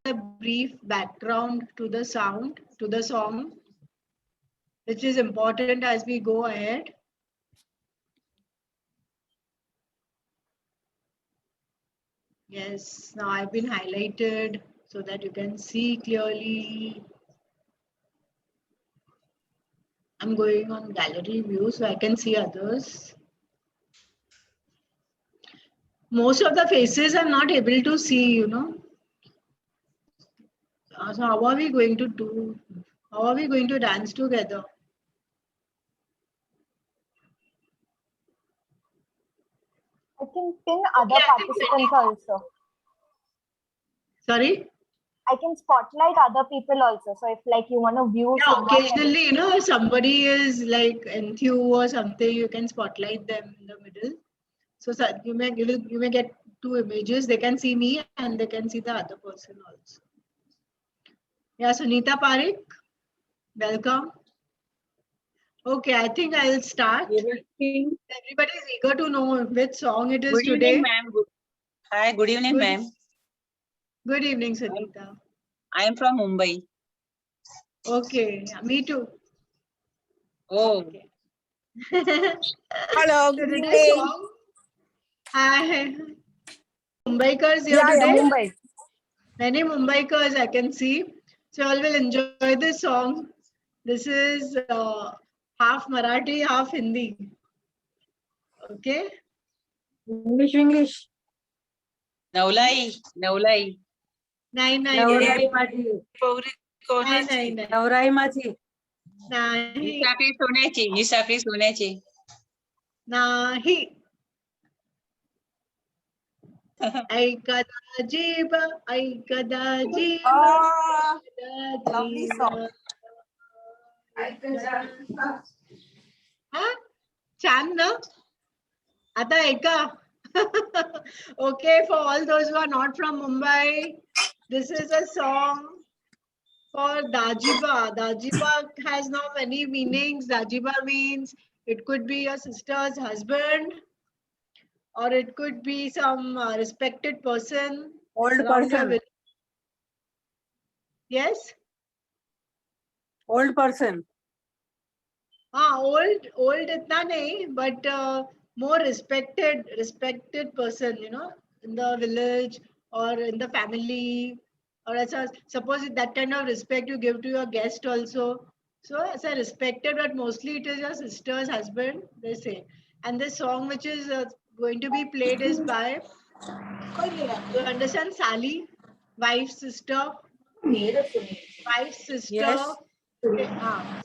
a brief background to the sound, to the song, which is important as we go ahead. Yes, now I've been highlighted so that you can see clearly. I'm going on gallery view so I can see others. Most of the faces I'm not able to see, you know. So how are we going to do? How are we going to dance together? I can pin other participants also. Sorry? I can spotlight other people also. So if like you want to view Yeah, someone, occasionally, you know, if somebody is like enthused or something, you can spotlight them in the middle. So you may get two images. They can see me and they can see the other person also. Yeah, Sunita Parekh, welcome. Okay, I think I'll start. Everybody is eager to know which song it is Good today. evening, ma'am. Hi, good evening, ma'am. Good evening, Sunita. I am from Mumbai. Okay, me too. Oh, Okay. Hello, So good today's evening. song. Hi. Mumbaikars here yeah, today. Mumbai. Many Mumbaikars I can see. So all will enjoy this song. This is half Marathi, half Hindi. Okay. English. Navlai, Navlai. Nine. नवराई माझी. Nine. नवराई माझी. Nahi. ही साखळी सोन्याची, ही साखळी सोन्याची. Nahi. Aikada jiva, aikada jiva. Oh, lovely song. Ha? छान ना? आता ऐका. Okay, for all those who are not from Mumbai, this is a song for Dajiba. Dajiba has now many meanings. Dajiba means it could be your sister's husband, or it could be some respected person. Old around your person. village. Yes? Old person. Old itna nahi, but more respected person, you know, in the village or in the family, or as a, suppose that kind of respect you give to your guest also. So as a respected, but mostly it is your sister's husband, they say. And this song which is going to be played is by, you understand, Sally, wife's sister. Wife's sister. Yes.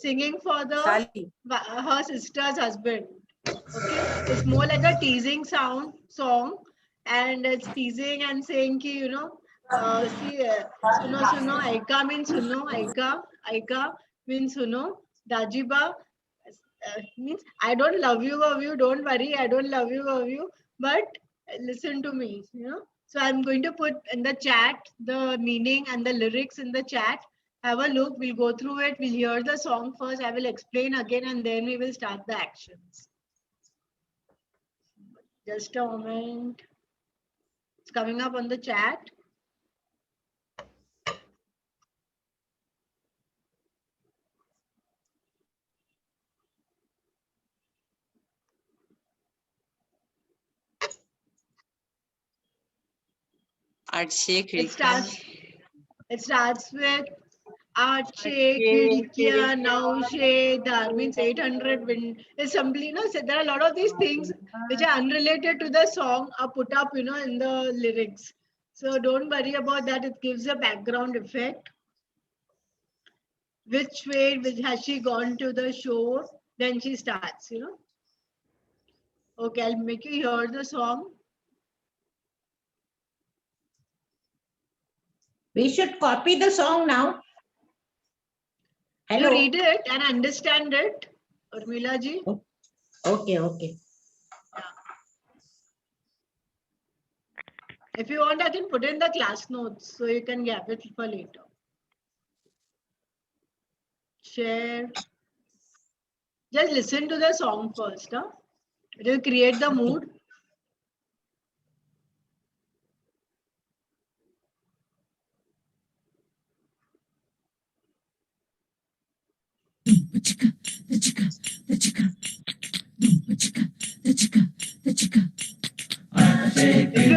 Singing for the Sally. her sister's husband. Okay, it's more like a teasing song, and it's teasing and saying ki, you know, suno aika means suno, aika means suno, dajiba means I don't love you, don't worry, I don't love you, but listen to me, you know. So I'm going to put in the chat the meaning and the lyrics in the chat. Have a look, we'll go through it, we'll hear the song first, I will explain again, and then we will start the actions. Just a moment. It's coming up on the chat. It starts with Arche Khidkiya Naushe Dar means 800 wind. It's simply, you know, so there are a lot of these things which are unrelated to the song are put up, you know, in the lyrics. So don't worry about that. It gives a background effect. Which way has she gone to the shore? Then she starts, you know. Okay, I'll make you hear the song. We should copy the song now. Hello. You read it and understand it, Urmila ji. Okay, okay. If you want, I can put in the class notes so you can get it for later. Share. Just listen to the song first. Huh? It will create the mood.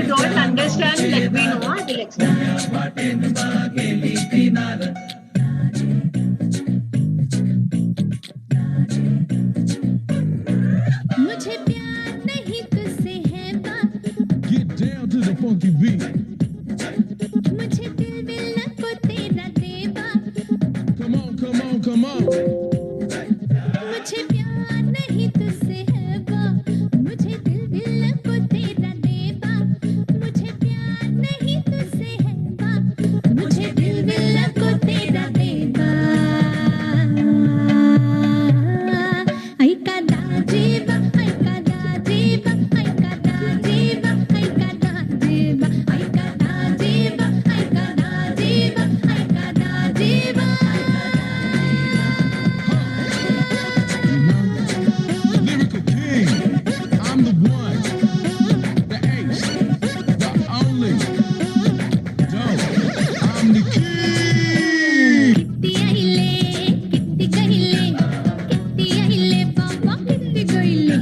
you don't understand, let me know. I will explain. मुझे प्यार नहीं तुझसे है बात, Get down to the funky beat. मुझे दिल मिलना को तेरा देवा, Come on, come on, come on. मुझे प्यार नहीं तुझसे है बात, मुझे दिल मिलना को तेरा देवा, मुझे प्यार नहीं तुझसे है बात, मुझे दिल मिलना को तेरा देवा। आई का दाजीबा, आई का दाजीबा, आई का दाजीबा, आई का दाजीबा, आई का दाजीबा, आई का दाजीबा, आई का Dajiba. Lyrical king. I'm the one, the ace, the only. Don't. I'm the king. कित्ती आइले, कित्ती कहिले, कित्ती आइले पापा कित्ती गइले,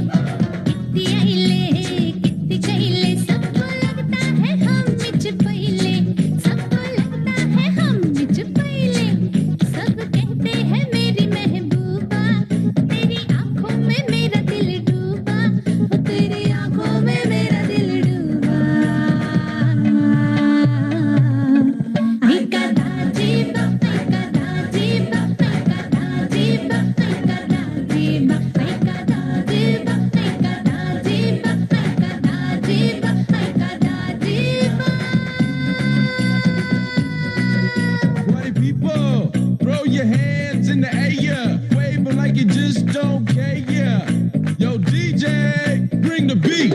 कित्ती आइले, कित्ती कहिले, सबको लगता है हम मिच पहिले, सबको लगता है हम मिच पहिले, सब कहते हैं मेरी महबूबा, तेरी आंखों में मेरा दिल डूबा, ओ तेरी आंखों में मेरा दिल डूबा। आई का दाजीबा, आई का दाजीबा, आई का दाजीबा, आई का दाजीबा, आई का दाजीबा, आई का दाजीबा, आई का दाजीबा, आई का Dajiba. Party people, throw your hands in the air, wave 'em like you just don't care. Yo, DJ, bring the beat.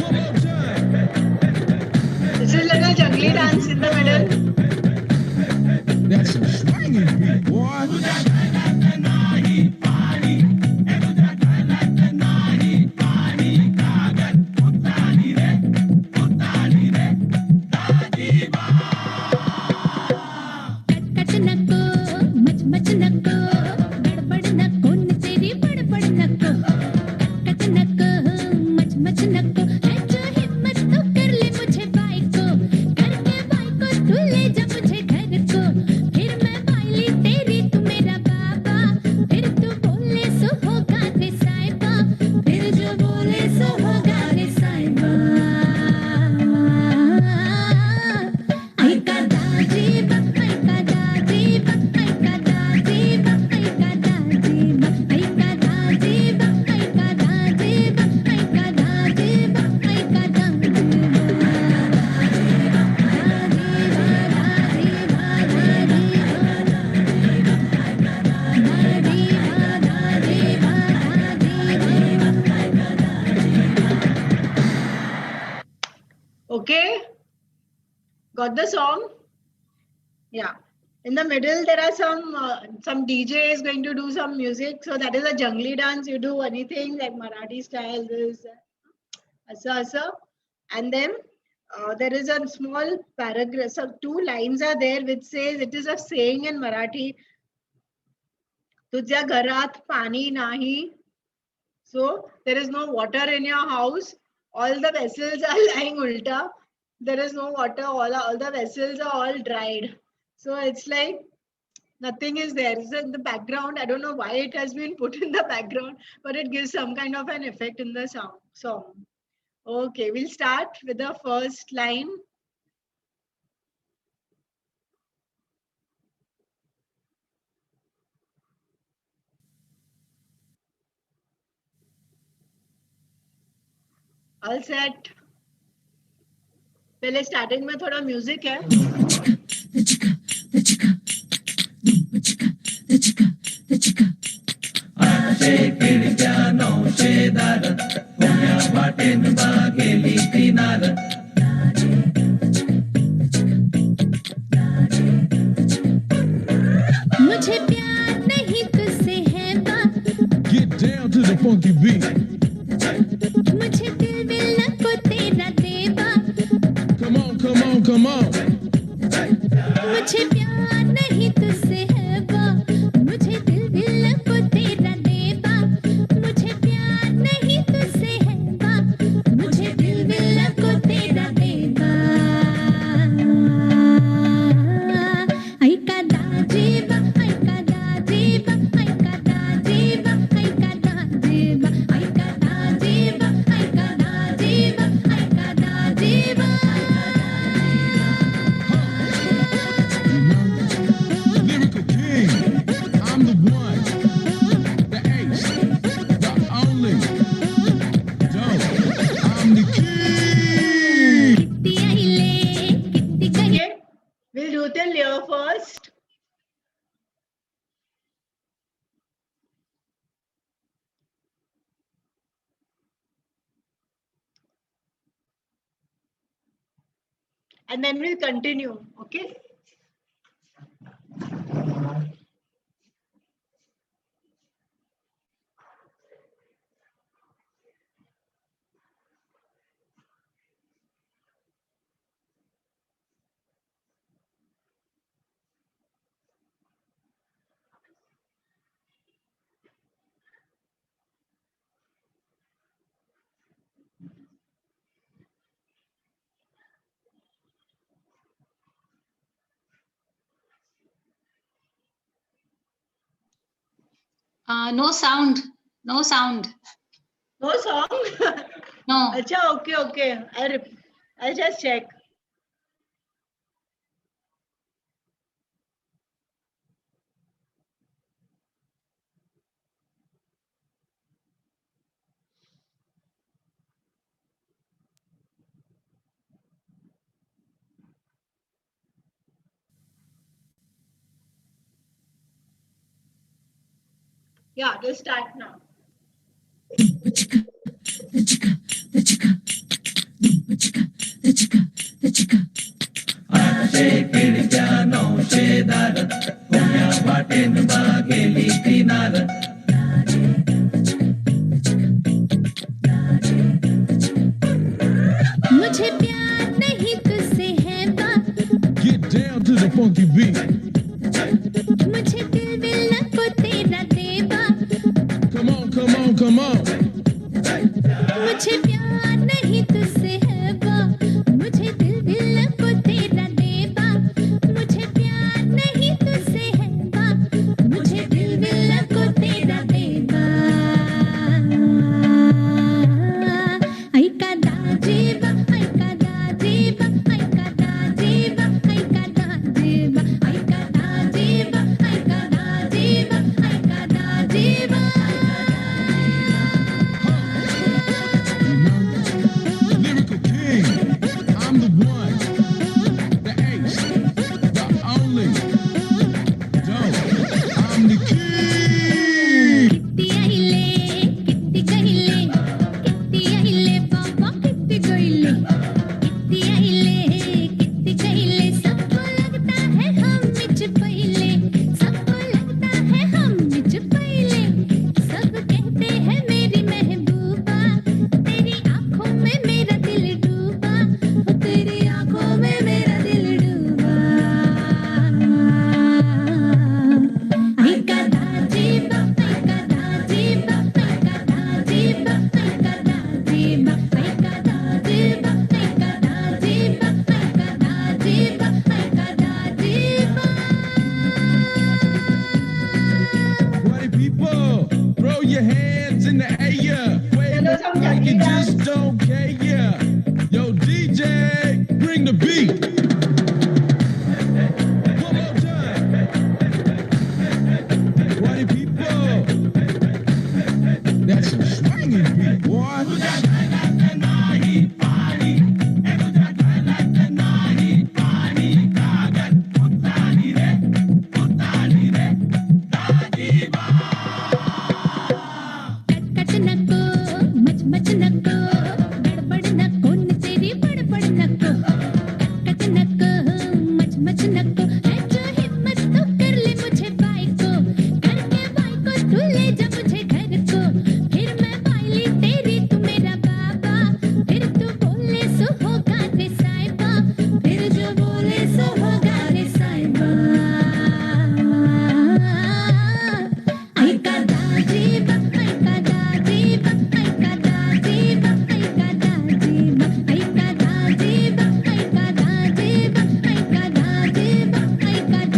One more time. This is like a jungly dance in the middle. That's a swinging beat, boy. Cut नको, much much नको, गड़बड़ नको, न तेरी बड़बड़ नको, cut नको, much much नको, है जो हिम्मत तो कर ले मुझे बाई को, करके बाई को तू ले जा मुझे घर को, फिर मैं बाइली तेरी तू मेरा बाबा, फिर तू बोले सो होगा रे साहिबा, फिर जो बोले सो होगा रे साहिबा। आई का दाजीबा, आई का दाजीबा, आई का दाजीबा, आई का दाजीबा, आई का दाजीबा, आई का दाजीबा, आई का दाजीबा, आई का Okay, got the song? Yeah. In the middle, there are some DJ is going to do some music. So that is a jungly dance. You do anything like Marathi style, this, asa asa. And then there is a small paragraph. So 2 lines are there which says, it is a saying in Marathi. Tujya gharat pani nahi. So there is no water in your house. All the vessels are lying ulta. There is no water. All the vessels are all dried. So it's like nothing is there. It's in the background. I don't know why it has been put in the background, but it gives some kind of an effect in the song. Okay, we'll start with the first line. All set. पहले starting में थोड़ा music है. मुझे प्यार नहीं तुझसे है बात, Get down to the funky beat. मुझे दिल मिलना को तेरा देवा, Come on, come on, come on. मुझे प्यार नहीं तुझसे है बात, मुझे दिल मिलना को तेरा देवा, मुझे प्यार नहीं तुझसे है बात, मुझे and then we'll continue. Okay. No sound. No sound. No song. No. Acha, okay. I'll just check. Yeah, we'll start now. मुझे प्यार नहीं तुझसे है बात, Get down to the funky beat. मुझे दिल मिलना को तेरा देवा, Come on, come on, come on. मुझे प्यार नहीं तुझसे है बात, मुझे दिल मिलना को तेरा देवा, मुझे प्यार नहीं तुझसे है बात, मुझे दिल मिलना को तेरा देवा. आई का दाजेबा, आई का दाजेबा, आई का दाजेबा, आई का दाजेबा, आई का दाजेबा, आई का दाजेबा, आई का दाजेबा. Lyrical king. I'm the one, the ace, the only. Don't. I'm the king. कित्ती आइले, कित्ती कहिले, कित्ती आइले पापा कित्ती गइले, कित्ती आइले, कित्ती कहिले, सबको लगता है हम मिच पहिले, सबको लगता है हम मिच पहिले, सब कहते हैं मेरी महबूबा, तेरी आंखों में मेरा दिल डूबा, ओ तेरी आंखों में मेरा दिल डूबा. आई का दाजेबा, आई का दाजेबा, आई का दाजेबा, आई का दाजेबा, आई का दाजेबा, आई का दाजेबा, आई का दाजेबा, आई का दाजेबा. Party people, throw your hands in the air. Wave Hello, it like you just don't care. Yo, DJ, bring the beat. One more time. Party people, that's a swinging beat, boy. Cut नको, much much नको, गड़बड़ नको, न तेरी बड़बड़ नको, cut नको, much much नको, है जो हिम्मत तो कर ले मुझे बाई को, करके बाई को तू ले जा मुझे घर को, फिर मैं बाईली तेरी तू मेरा बाबा, फिर तू बोले सो होगा रे साहिबा, फिर जो बोले सो होगा रे साहिबा. आई का दाजेबा, आई का दाजेबा, आई का दाजेबा, आई का दाजेबा, आई का दाजेबा, आई का दाजेबा, आई का दाजेबा, आई का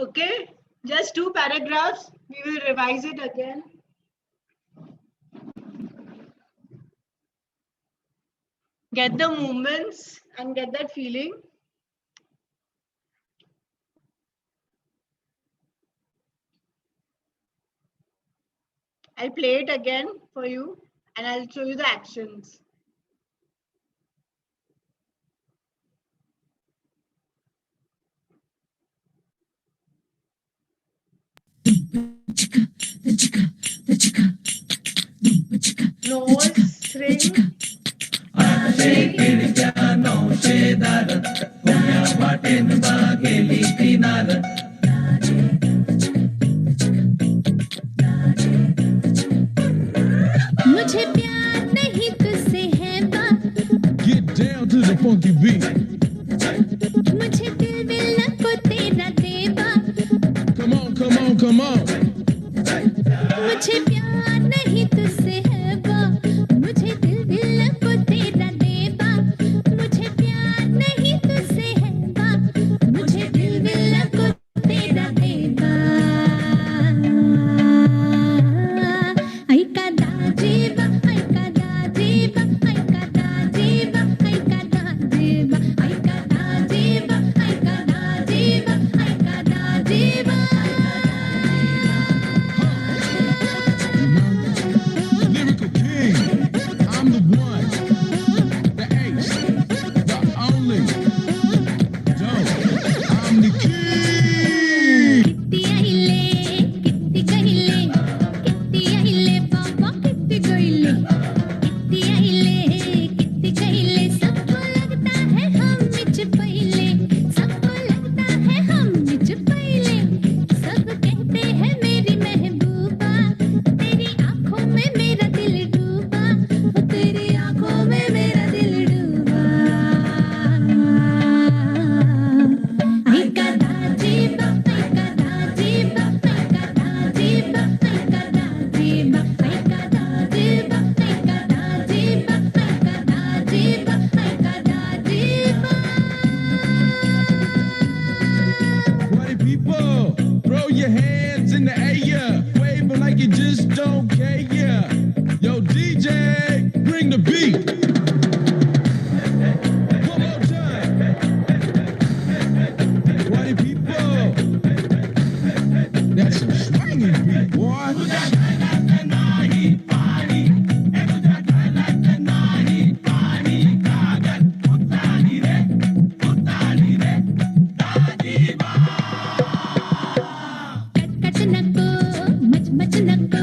Okay, just 2 paragraphs. We will revise it again. Get the movements and get that feeling. I'll play it again for you and I'll show you the actions. Nose ring. मुझे प्यार नहीं तुझसे है बात Get down to the funky beat. मुझे दिल मिलना को तेरा देवा Come on, come on, come on. मुझे प्यार नहीं तुझसे है बात मुझे दिल मिलना को तेरा देवा मुझे प्यार नहीं तुझसे है बात मुझे दिल मिलना को तेरा देवा आई का दाजेबा आई का दाजेबा आई का दाजेबा आई का दाजेबा आई का दाजेबा आई का दाजेबा आई का दाजेबा Lyrical king. I'm the one, the ace, the only. I'm the king. कित्ती अहिले कित्ती कहिले कित्ती अहिले पापा कित्ती गइले कित्ती अहिले कित्ती कहिले सबको लगता है हम मिच पहिले सबको लगता है हम मिच पहिले सब कहते हैं मेरी महबूबा तेरी आंखों में मेरा दिल डूबा ओ तेरी आंखों में मेरा दिल डूबा आई का दाजेबा आई का दाजेबा आई का दाजेबा आई का दाजेबा आई का दाजेबा आई का दाजेबा आई का दाजेबा आई का दाजेबा Party people, throw your hands in the air, waving like you just don't care. Yeah. Yo, DJ, bring the beat. One more time. Party people, that's a swinging beat, boy. Cut नको much much नको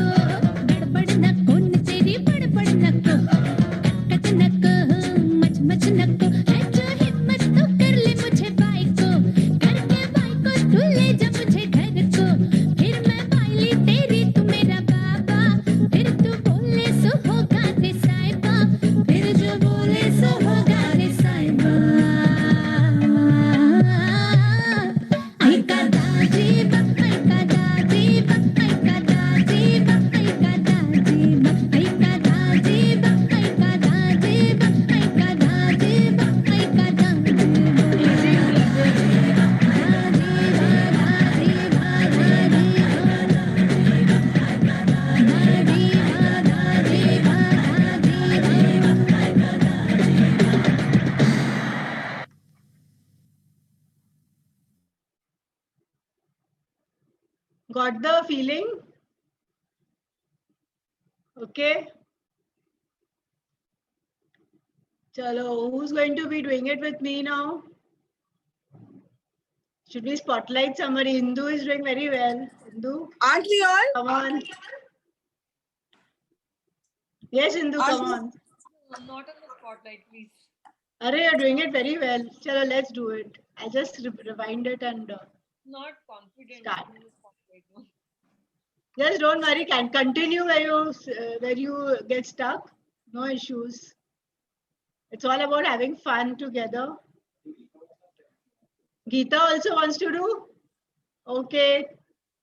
गड़बड़ नको न तेरी बड़बड़ नको cut नको much much नको है जो हिम्मत तो कर ले मुझे बाई को करके बाई को तू ले जा मुझे घर को फिर मैं बाइली तेरी तू मेरा बाबा फिर तू बोले सो होगा रे साहिबा फिर जो बोले सो होगा रे साहिबा आई का दाजेबा आई का दाजेबा आई का दाजेबा आई का दाजेबा आई का दाजेबा आई का दाजेबा आई का दाजेबा Got the feeling? Okay. Chalo, who's going to be doing it with me now? Should we spotlight somebody? Hindu is doing very well. Hindu, Aren't we all? come on. Yes, Hindu, come on. Not on the spotlight, please. Arey, you're doing it very well. Chalo, let's do it. I'll just rewind it and Not confident Start. in the spotlight. No. just don't worry. Can continue where you get stuck. No issues. It's all about having fun together. Geeta also wants to do. Okay,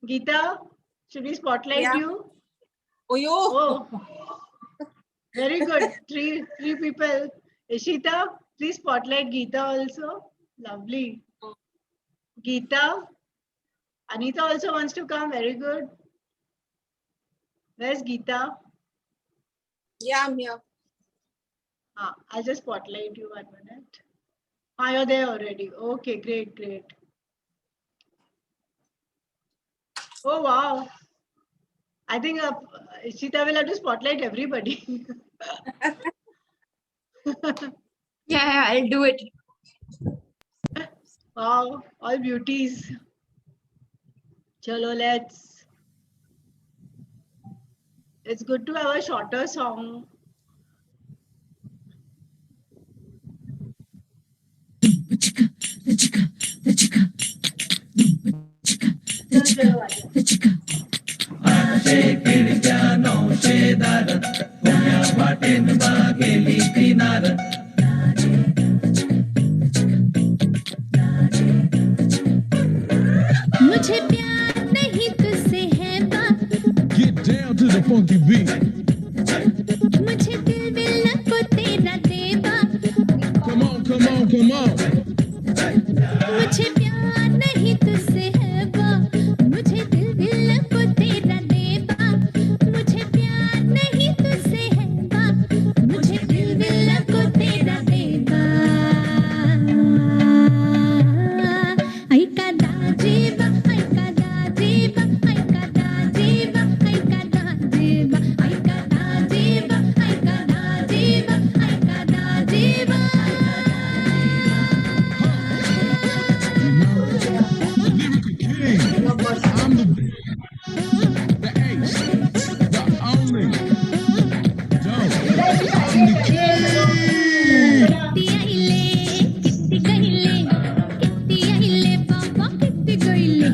Geeta, should we spotlight Yeah. you? Oh, yo. Oh, very good. Three people. Ishita, please spotlight Geeta also. Lovely. Geeta. Anita also wants to come. Very good. Where's Geeta? Yeah, I'm here. I'll just spotlight you 1 minute. You're there already. Okay, great, great. Oh, wow. I think Ishita will have to spotlight everybody. Yeah, I'll do it. Wow, all beauties. Chalo, let's It's good to have a shorter song. मुझे प्यार नहीं तुझसे है बाप, Get down to the funky beat. मुझे दिल मिलना को तेरा देवा, Come on, come on, come on. मुझे प्यार नहीं तुझसे है बाप, मुझे दिल मिलना को तेरा देवा, मुझे प्यार नहीं तुझसे है बाप, मुझे दिल मिलना को तेरा देवा। आई का दाजेबा, आई का दाजेबा, आई का दाजेबा, आई का दाजेबा, आई का दाजेबा, आई का दाजेबा, आई का दाजेबा। I'm the ace, the only. I'm the king. कित्ती आइले, कित्ती गइले, कित्ती आइले बाबा कित्ती गइले,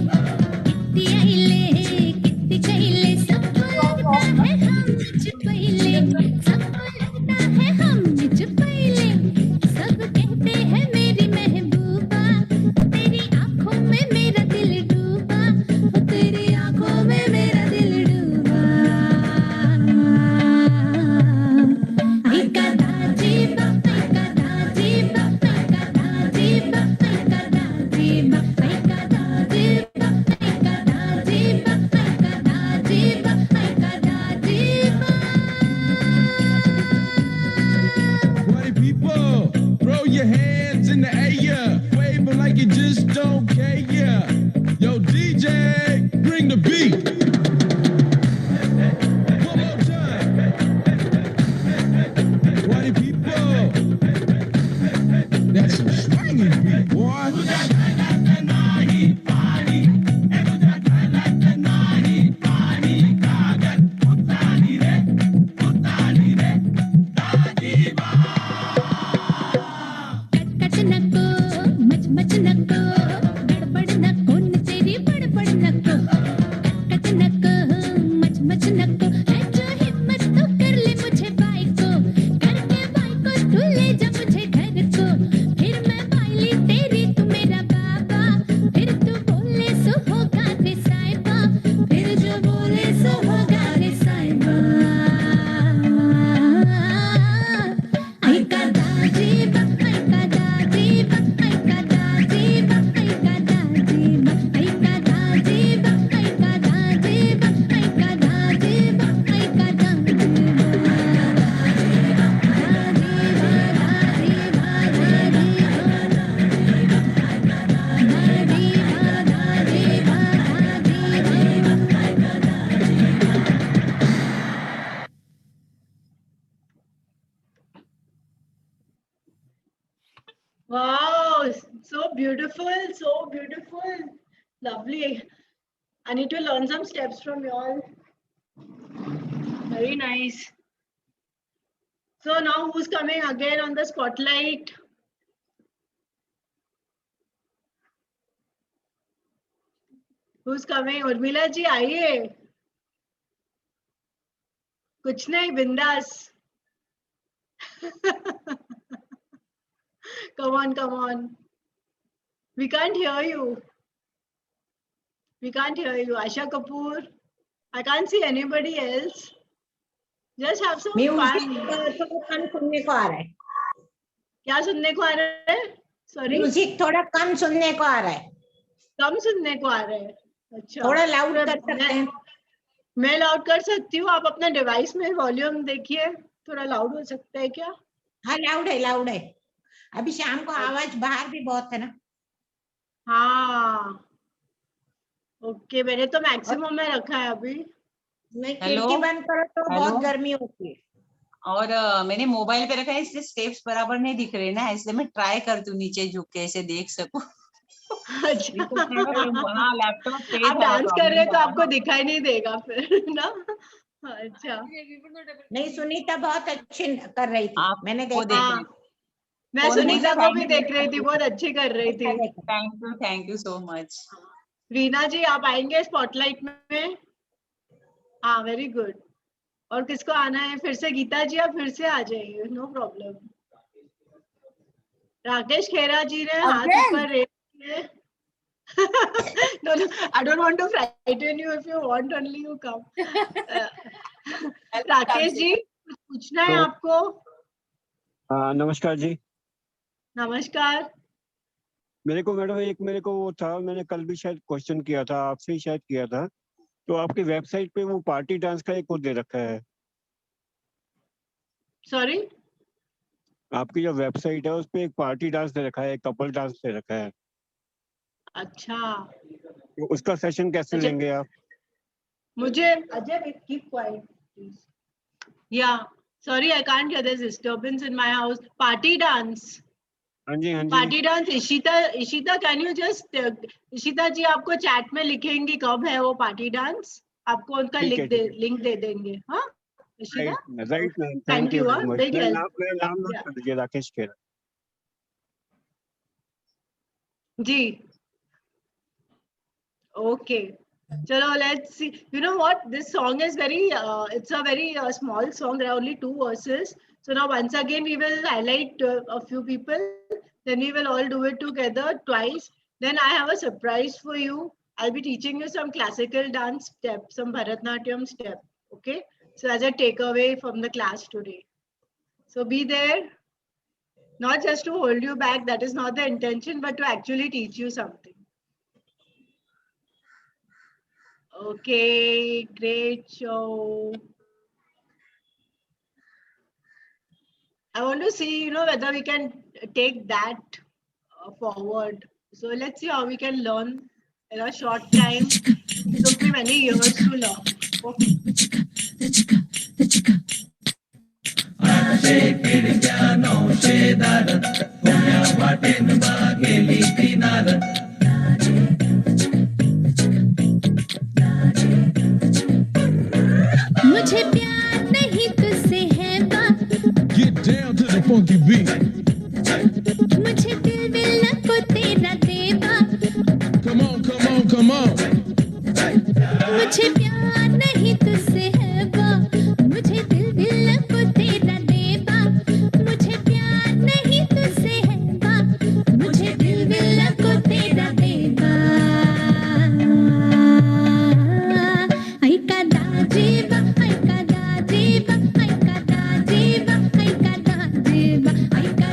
कित्ती आइले, कित्ती गइले, सबको लगता है हम मुझ पहिले, सबको लगता है हम मुझ पहिले, सब कहते हैं मेरी महबूबा, तेरी आंखों में मेरा दिल डूबा, तेरी आंखों में मेरा दिल डूबा। आई का दाजेबा, आई का दाजेबा, आई का दाजेबा, आई का दाजेबा, आई का दाजेबा, आई का दाजेबा, आई का दाजेबा, आई का दाजेबा। Party people, throw your hands in the air, wave 'em like you just don't care. Yo, DJ, bring the beat. One more time. Party people, that's a swinging beat, boy. Cut नको, much much नको, गड़बड़ नको, न तेरी बड़बड़ नको, cut नको, much much नको, है जो हिम्मत तो कर ले मुझे बाई को, करके बाई को तू ले जा मुझे घर को, फिर मैं बाईली तेरी तू मेरा बाबा, फिर तू बोले सो होगा रे साहिबा, फिर जो बोले सो होगा रे साहिबा। आई का दाजेबा, आई का दाजेबा, आई का दाजेबा, आई का दाजेबा, आई का दाजेबा, आई का दाजेबा, आई का दाजेबा, आई का Wow, so beautiful, so beautiful. Lovely. I need to learn some steps from you all. Very nice. So now who's coming again on the spotlight? Who's coming? Urmila ji, आइए. कुछ नहीं, बिंदास. Come on, come on. We can't hear you. We can't hear you. Asha Kapoor. I can't see anybody else. Just have some music fun. थोड़ा कम सुनने को आ रहा है. क्या सुनने को आ रहा है? Sorry. म्यूजिक थोड़ा कम सुनने को आ रहा है. कम सुनने को आ रहा है. अच्छा. थोड़ा लाउड कर सकते हैं. मैं लाउड कर सकती हूँ. आप अपना डिवाइस में वॉल्यूम देखिए. थोड़ा लाउड हो सकता है क्या? हाँ लाउड है, लाउड है. अभी शाम को आवाज बाहर भी बहुत है ना. हाँ. ओके, मैंने तो मैक्सिमम में रखा है अभी. नहीं, हेलो? खिड़की बंद करो तो हेलो? बहुत गर्मी होती है. और मैंने मोबाइल पे रखा है इसलिए स्टेप्स बराबर नहीं दिख रहे ना, इसलिए मैं ट्राई करती हूँ नीचे झुक के ऐसे देख सकूं. अच्छा. हाँ, लैपटॉप पे आप डांस कर रहे हैं तो आपको दिखाई नहीं देगा फिर ना. अच्छा We were not able to नहीं, see. सुनीता बहुत अच्छी कर रही थी, आप मैंने वो देखा। हाँ, मैं कौन सुनीता देखा? को भी देख रही थी, बहुत अच्छी कर रही थी। देखा। Thank you so much. Reena ji आप आएंगे स्पॉटलाइट में? हाँ, वेरी गुड। और किसको आना है फिर से? गीता जी आप फिर से आ जाइए, नो प्रॉब्लम। राकेश खेरा जी ने हाथ Again? ऊपर रेस किए। No, no, I don't want to frighten you. If you want, only you come. Rakesh ji कुछ पूछना है तो- आपको? नमस्कार जी। नमस्कार। मेरे को वो था, मैंने कल भी शायद क्वेश्चन किया था, आपसे ही शायद किया था। तो आपकी वेबसाइट पे वो पार्टी डांस का एक वो दे रखा है। सॉरी, आपकी जो वेबसाइट है उस पे एक पार्टी डांस दे रखा है, एक कपल डांस दे रखा है। अच्छा। तो उसका सेशन कैसे अच्छा। लेंगे आप? मुझे अजय कीप क्वाइट प्लीज। या sorry, I can't hear, there is disturbance in my house. Party dance, हाँ जी, हाँ जी। Party dance. Ishita can you just, Ishita ji आपको चैट में लिखेंगी कब है वो पार्टी डांस, आपको उनका ठीक है, लिंक दे देंगे। हाँ Ishita, right ma'am, Thank thank you you, very much. big help. मेरा नाम नोट Yeah. कर लीजिए, राकेश खेरा जी। Okay. Chalo, let's see. You know what? This song is it's a very small song. There are only 2 verses. So now once again, we will highlight a few people. Then we will all do it together twice. Then I have a surprise for you. I'll be teaching you some classical dance steps, some Bharatnatyam step. Okay. So as a takeaway from the class today. So be there. Not just to hold you back. That is not the intention, but to actually teach you something. Okay, great show. I want to see, whether we can take that forward. So let's see how we can learn in a short time. It took me many years to learn. Okay. मुझे प्यार नहीं तुझसे है बात, Get down to the funky beat. मुझे दिल मिलना को तेरा देवा, Come on, come on, come on. मुझे प्यार नहीं तुझसे है बात, मुझे दिल मिलना को तेरा देवा, मुझे प्यार नहीं तुझसे है बात, मुझे दिल मिलना को तेरा देवा। आई का दाजेबा, आई का दाजेबा, आई का दाजेबा, आई का दाजेबा, आई का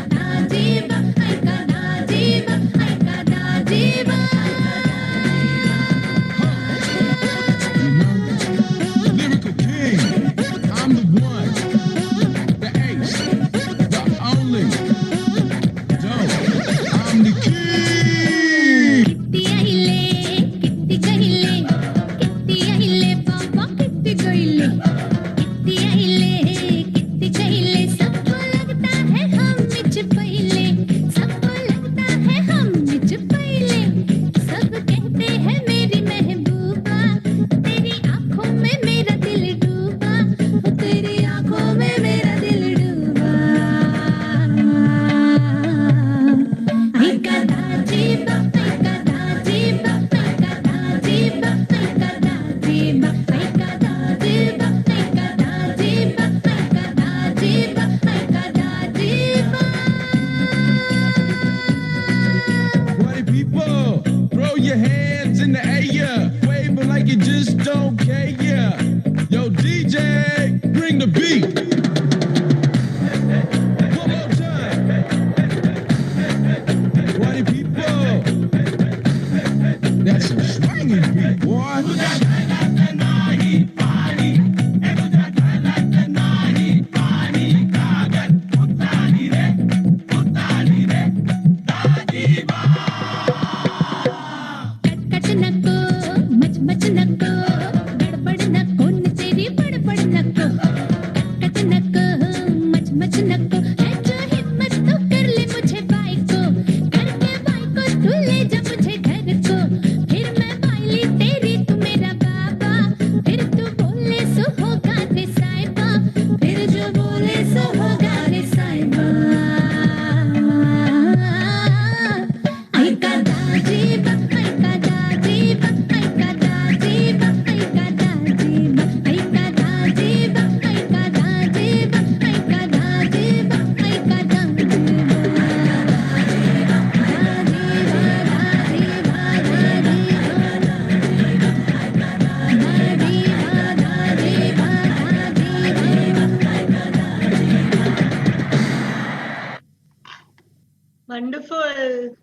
Wonderful.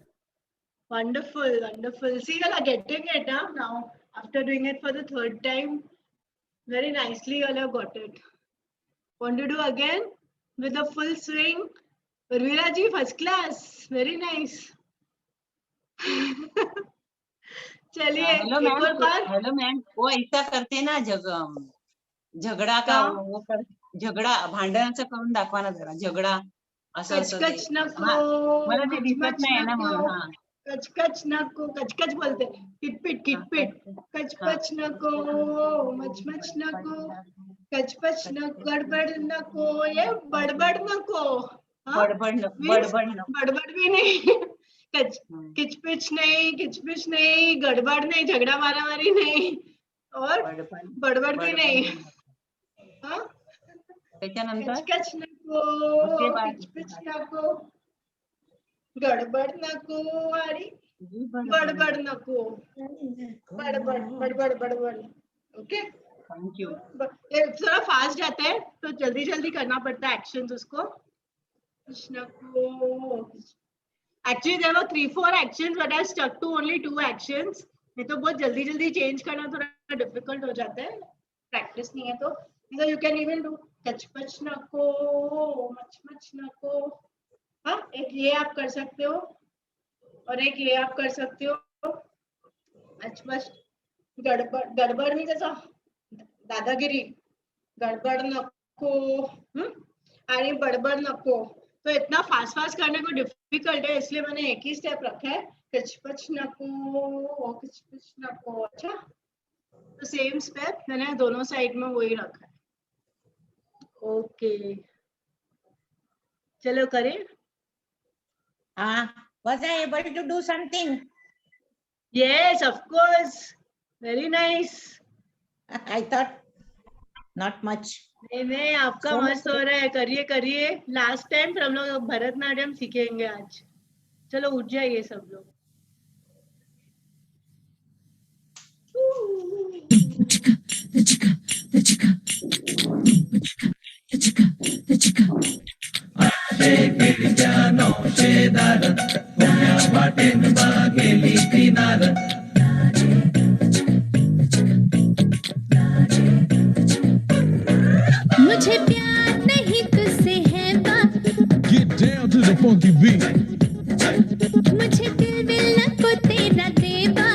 Wonderful, wonderful. See, you all are getting it now. After doing it for the third time, very nicely you all have got it. Want to do again with a full swing? Urvila ji, first class. Very nice. चलिए hello एक और बार. Hello ma'am, वो ऐसा करते ना झगडा का का? वो कर झगडा भांडणाचं करून दाखवा ना जरा झगडा असं असं ते. कचकच नको. हा, मला ते दिसत मचमच नाही ना नको. म्हणून. हा कचकच नको. कचकच बोलते. किटपिट किटपिट. कचकच नको. मचमच नको. कचपच नको. गडबड नको. ये बडबड नको. हाँ? बडबड नको, Means बडबड नको. बडबड भी नहीं. किचपिच नहीं, गड़बड़ नहीं, झगड़ा मारामारी नहीं और बड़बड़ भी नहीं. हाँ? त्याच्यानंतर कचकच नको. उसके बाद किचपिच नको. गडबड नको आणि बडबड नको. बडबड. ओके. Thank you. थोड़ा फास्ट जाता है तो जल्दी जल्दी करना पड़ता है एक्शंस उसको. Actually, there were 3-4 actions, but I stuck to only 2 actions. नहीं तो बहुत जल्दी जल्दी चेंज करना थोड़ा डिफिकल्ट हो जाता है. प्रैक्टिस नहीं है तो you can even do कचपच नको, मचमच नको. हाँ, एक ये आप कर सकते हो और एक ये आप कर सकते हो. मचमच गड़बड़ नहीं जैसा दादागिरी. गड़बड़ नको आणि बड़बड़ नको. तो इतना फास्ट करने को डिफिकल्ट है इसलिए मैंने एक ही स्टेप रखा है. कचपच नको, कचपच नको. अच्छा, तो सेम स्टेप मैंने दोनों साइड में वही रखा है. ओके, चलो करें. Was I able to do something? Yes, of course. Very nice. I thought not much. नहीं, आपका So मस्त हो रहा है. करिए. लास्ट टाइम फिर हम लोग भरतनाट्यम सीखेंगे आज. चलो उठ जाइए सब लोग. मुझे प्यार नहीं तुझसे है बात. Get down to the funky beat. मुझे दिल न को तेरा देवा.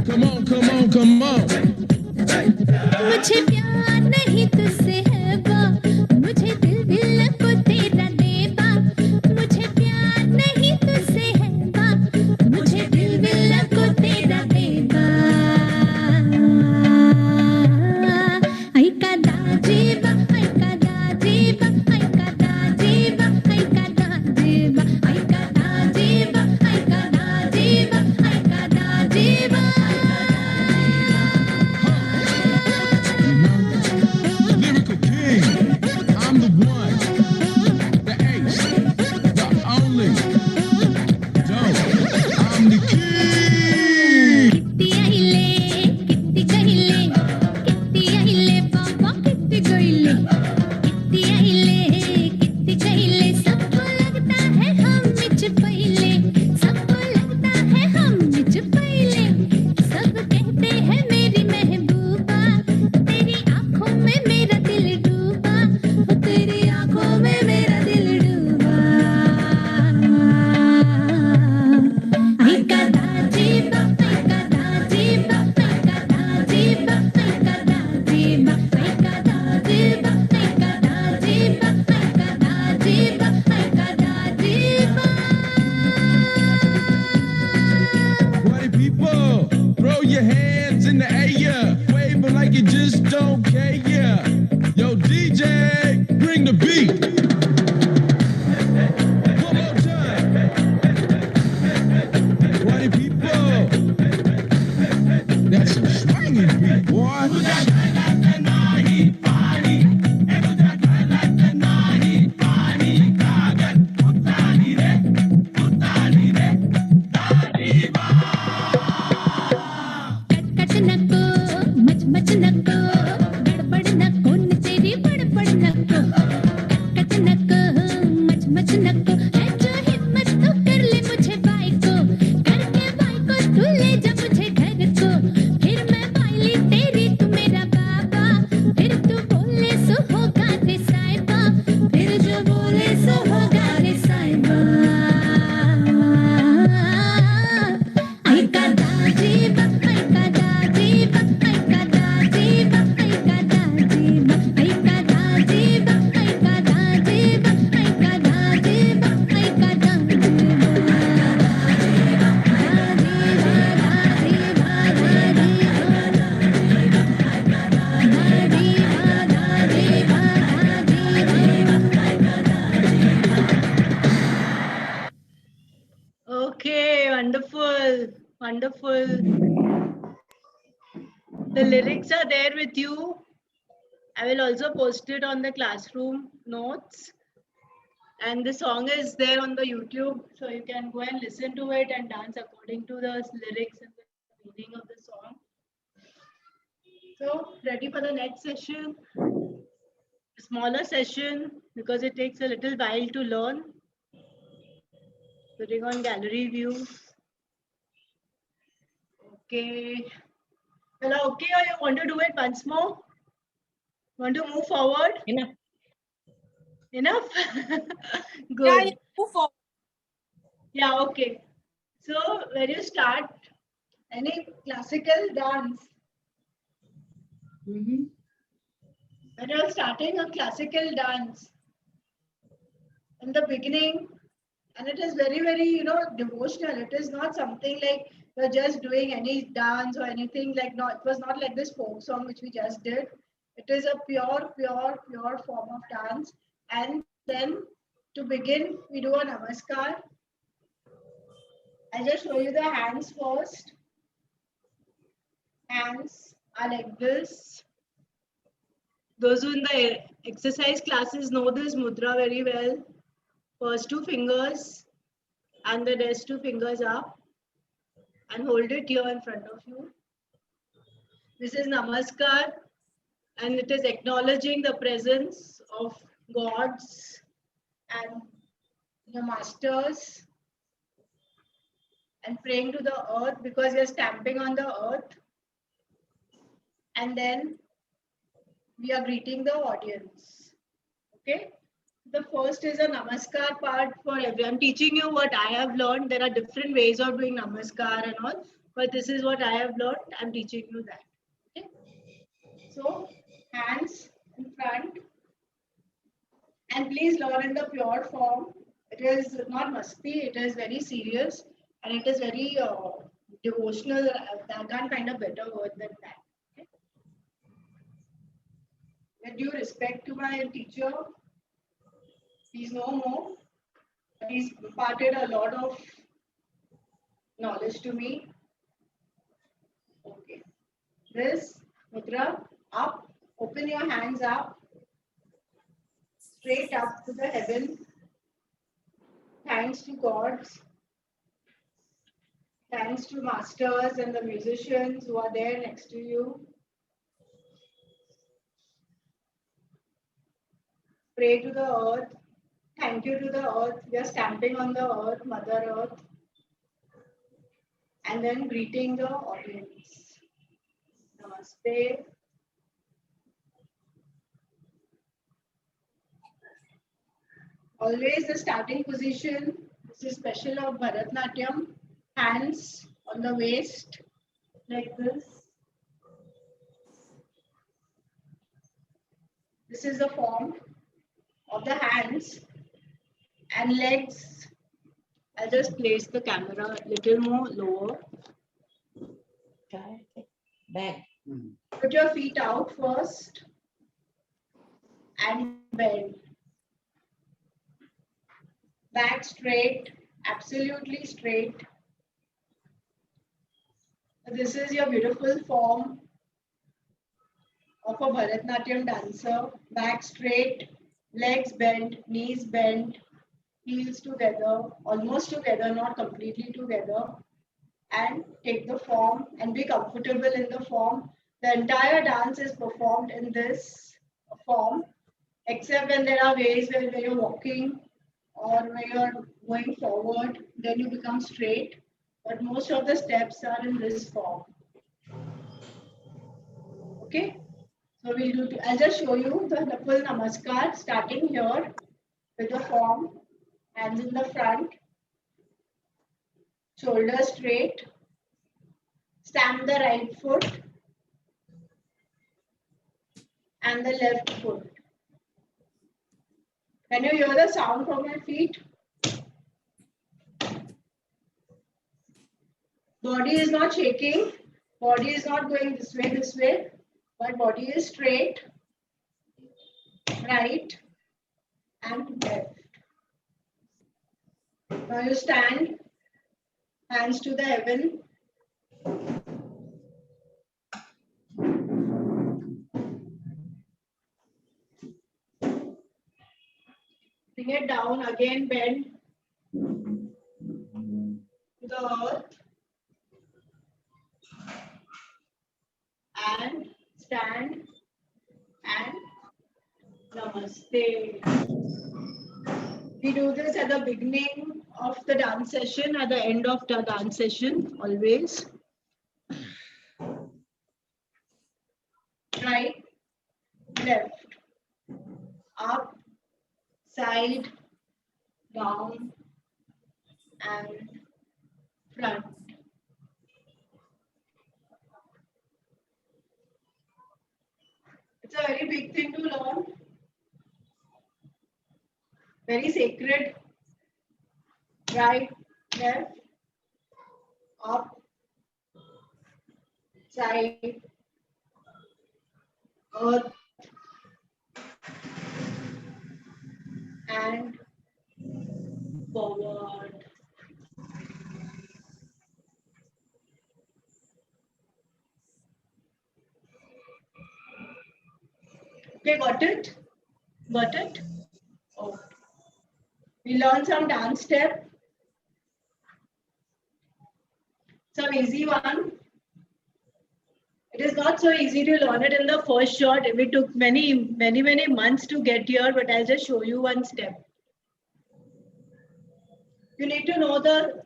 Come on. मुझे प्यार नहीं तुझसे है बात. मुझे दिल न को तेरा देवा. मुझे प्यार नहीं तुझसे है बात. मुझे दिल न को तेरा देवा. ऐका दाजेबा, ऐका दाजेबा, ऐका दाजेबा, ऐका दाजेबा, ऐका दाजेबा, ऐका दाजेबा, ऐका दाजेबा. Lyrical king. I'm the one. The ace. The only. I'm the king. कित्ती अहिले, कित्ती कहिले, कित्ती अहिले बाबा कित्ती गहिले. कित्ती अहिले, कित्ती कहिले, सबको लगता है हम मिच पहिले. सबको लगता है हम मिच पहिले. सब कहते हैं मेरी महबूबा. तेरी आंखों में मेरा दिल डूबा. ओ तेरी आंखों में मेरा दिल डूबा. ऐका दाजेबा, ऐका दाजेबा, ऐका दाजेबा, ऐका दाजेबा, ऐका दाजेबा, ऐका दाजेबा, ऐका दाजेबा, ऐका दाजेबा. Party people, throw your hands in the air, waving like you just don't care. Yo, DJ, bring the beat. One more time. Party people, that's a swinging beat, boy. कचकच नको, मचमच नको, गड़बड़ नको, न तेरी बड़बड़ नको. कचकच Wonderful. The lyrics are there with you. I will also post it on the classroom notes. And the song is there on the YouTube, so you can go and listen to it and dance according to the lyrics and the meaning of the song. So, ready for the next session? Smaller session because it takes a little while to learn. Putting on gallery view. Okay. Well, okay, or you want to do it once more? Want to move forward? Enough. Enough? Yeah, Good. yeah, move forward. Yeah, okay. So when you start any classical dance, when you're starting a classical dance, in the beginning, and it is very, very, devotional. It is not something like you're just doing any dance or anything like, no, it was not like this folk song which we just did. It is a pure form of dance. And then to begin, we do a namaskar. I'll just show you the hands first. Hands are like this. Those who in the exercise classes know this mudra very well. First 2 fingers and the rest 2 fingers up and hold it here in front of you. This is namaskar and it is acknowledging the presence of gods and the masters and praying to the earth because you're stamping on the earth. And then we are greeting the audience. Okay. The first is a namaskar part for everyone. I'm teaching you what I have learned. There are different ways of doing namaskar and all, but this is what I have learned. I'm teaching you that. Okay. So hands in front, and please learn in the pure form. It is not masti. It is very serious and it is very devotional. I can't find a better word than that. Okay. With due respect to my teacher. He's no more, but he's imparted a lot of knowledge to me. Okay. This mudra up, open your hands up, straight up to the heaven. Thanks to gods. Thanks to masters and the musicians who are there next to you. Pray to the earth. Thank you to the earth. We are stamping on the earth, Mother Earth. And then greeting the audience. Namaste. Always the starting position. This is special of Bharatnatyam. Hands on the waist, like this. This is the form of the hands. And legs, I'll just place the camera a little more lower. Back. Put your feet out first and bend. Back straight, absolutely straight. This is your beautiful form of a Bharatnatyam dancer. Back straight, legs bent, knees bent. Heels together, almost together, not completely together, and take the form and be comfortable in the form. The entire dance is performed in this form, except when there are ways where you're walking or where you're going forward, then you become straight. But most of the steps are in this form. Okay, so we'll do. I'll just show you the full namaskar starting here with the form. Hands in the front, shoulders straight, stamp the right foot and the left foot. Can you hear the sound from my feet? Body is not shaking, body is not going this way, but body is straight, right and left. Now you stand, hands to the heaven, Bring it down, again bend to the earth and stand and namaste. We do this at the beginning of the dance session, at the end of the dance session, always. Right, left, up, side, down, and front. It's a very big thing to learn. Very sacred. Right, left, up, side, earth, and forward. Okay, got it? Got it? Okay. We learn some dance step. Some easy one. It is not so easy to learn it in the first shot. We took many months to get here, but I'll just show you one step. You need to know the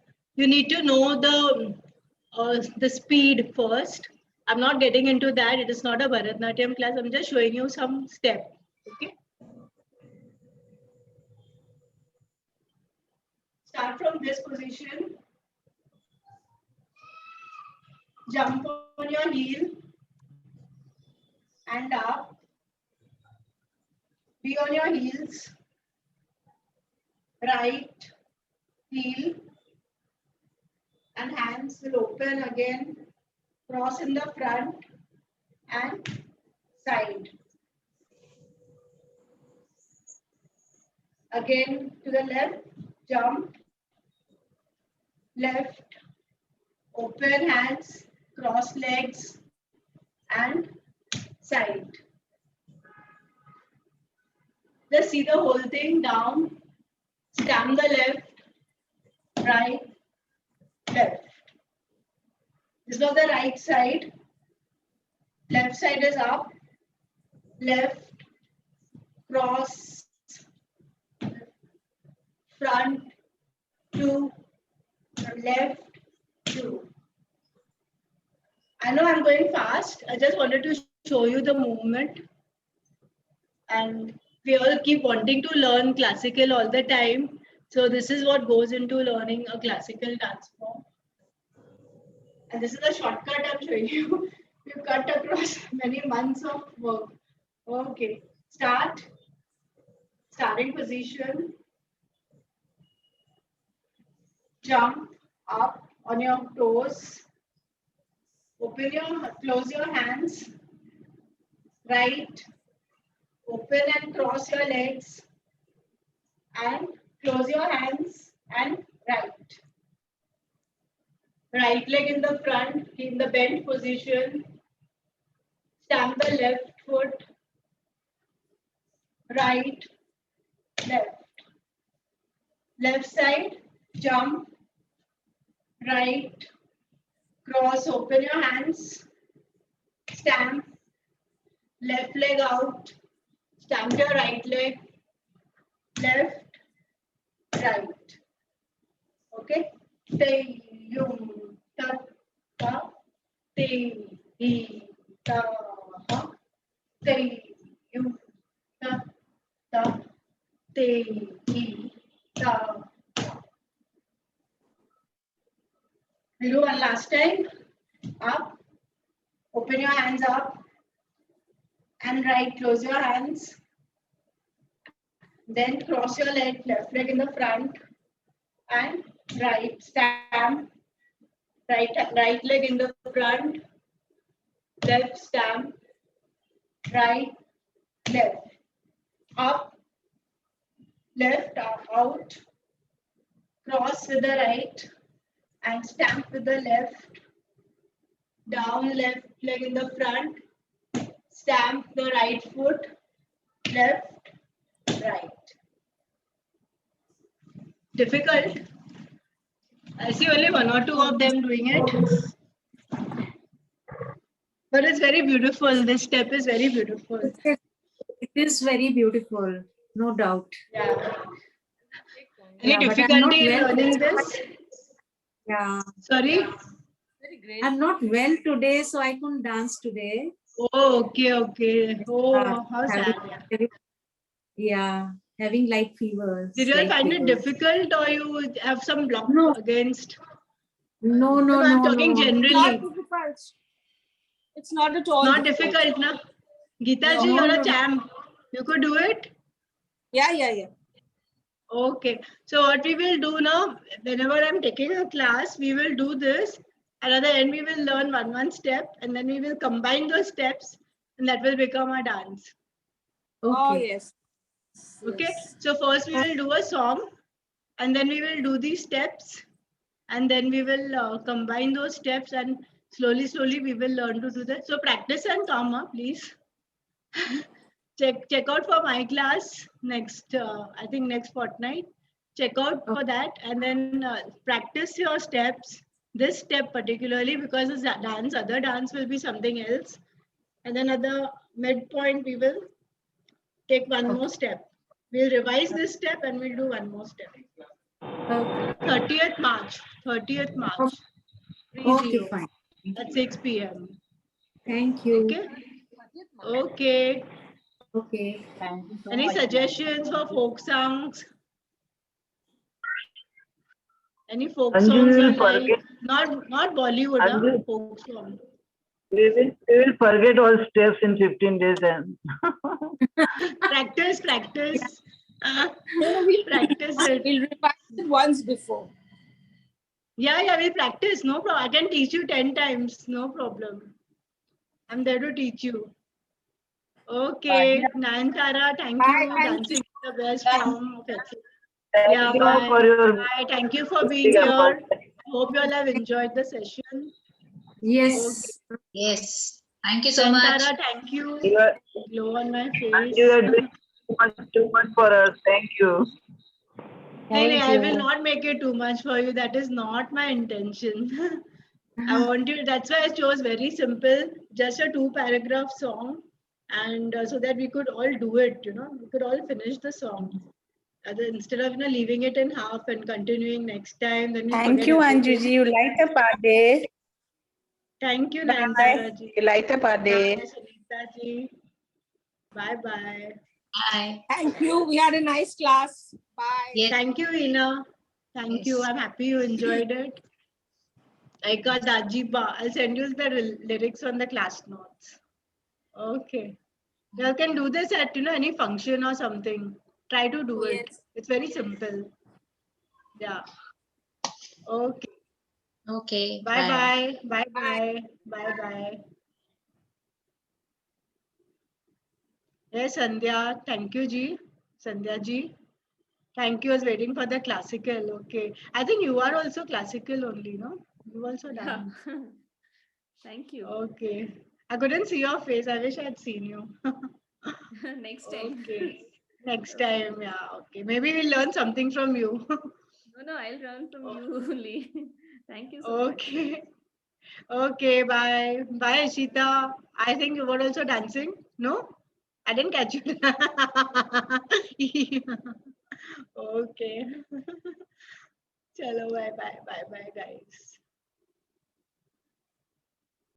speed first. I'm not getting into that. It is not a Bharatanatyam class. I'm just showing you some step. Okay. Start from this position. Jump on your heel and up. Be on your heels. Right heel and hands will open again. Cross in the front and side. Again to the left, jump. Left, open hands, cross legs and side. Just see the whole thing down. Stamp the left, right, left. This was the right side. Left side is up. Left, cross, front, two, left, two. I know I'm going fast. I just wanted to show you the movement. And we all keep wanting to learn classical all the time. So this is what goes into learning a classical dance form. And this is a shortcut I'm showing you. We've cut across many months of work. Okay, start. Starting position. Jump up on your toes. Close your hands. Right. Open and cross your legs. And close your hands and right. Right leg in the front, in the bent position. Stamp the left foot. Right, left. Left side, jump. Right, cross, open your hands. Stamp. Left leg out. Stamp your right leg. Left, right. Okay. Stay. Yum, ta, ta, te, hi, ta, ha, te, yum, ta, ta, te, hi, ta, ha. We'll do one last time. Up. Open your hands up. And right, close your hands. Then cross your leg, left leg in the front. And right, stamp. Right leg in the front, left stamp, right, left, up, left, out, cross with the right, and stamp with the left, down, left leg in the front, stamp the right foot, left, right. difficult. I see only 1 or 2 of them doing it. But it's very beautiful. This step is very beautiful. It is very beautiful, no doubt. Yeah. Any Yeah, but I'm not difficulty in well learning today. this? Yeah, Sorry? Very great. I'm not well today, so I couldn't dance today. Oh, okay, okay. Oh, how having, sad. Yeah. yeah, having light fevers. Did you all light find it fevers. difficult or you have some block No. against? No, No, no, I'm no, talking no. generally. Not difficult. It's not at all. Not difficult, na? Geeta ji, No, you're a no. champ. You could do it? Yeah. Okay. So what we will do now, whenever I'm taking a class, we will do this. And at the end, we will learn one step, and then we will combine those steps, and that will become a dance. Oh, Okay. yes. Okay. Yes. So first we will do a song, and then we will do these steps, and then we will combine those steps, and slowly we will learn to do that. So practice and come up, please. check out for my class next. I think next fortnight. Check out for that, and then practice your steps. This step particularly, because it's a dance. Other dance will be something else, and then at the midpoint we will take one more step. We'll revise this step and we'll do one more step. Okay. 30th March. 30th March. Okay, fine. At 6 p.m. Thank you. Okay. Okay. Okay. Thank you so Any much. suggestions for folk songs? Any folk Anju, songs we you will like? forget. Not Bollywood, Anju. folk song. We will forget all steps in 15 days then. Practice. No, we'll Practice it. We'll revise it once before. Yeah, we'll practice. No problem. I can teach you 10 times. No problem. I'm there to teach you. Okay, Nayantara, thank Bye, you. thank Dancing is the best form of exercise. Thank Yeah, you bye. for your Bye. Thank you for being big here. effort. Hope you all have enjoyed the session. Yes. Yes. Thank you so much. Nayantara, thank you. You are, Glow on my you face. are doing too much for us. Thank you. No, I will not make it too much for you. That is not my intention. I want you, that's why I chose very simple, just a 2-paragraph song. And so that we could all do it, we could all finish the song. Instead of leaving it in half and continuing next time, then we Thank forget you, everything. Anjuji. You light up our day. Thank you, Bye. Nayantara ji. You light up our Bye, day. Sunita ji. Bye. Bye. Thank you. We had a nice class. Bye. Yes. Thank you, Veena. Thank you. Yes. I'm happy you enjoyed it. Aika Dajiba. I'll send you the lyrics on the class notes. Okay. You can do this at any function or something. Try to do it. Yes. It's very simple. Yeah. Okay. Okay. Bye. Bye. Yes, Sandhya. Thank you, Ji. Sandhya Ji. Thank you. I was waiting for the classical. Okay. I think you are also classical only, no? You also dance. Thank you. Okay. I couldn't see your face. I wish I had seen you. Next time. Okay. Next time, yeah. Okay. Maybe we'll learn something from you. No, I'll learn from you only. Thank you so much. Okay. Okay. Bye. Bye, Ishita. I think you were also dancing. No? I didn't catch you. Okay. Chalo, bye, guys.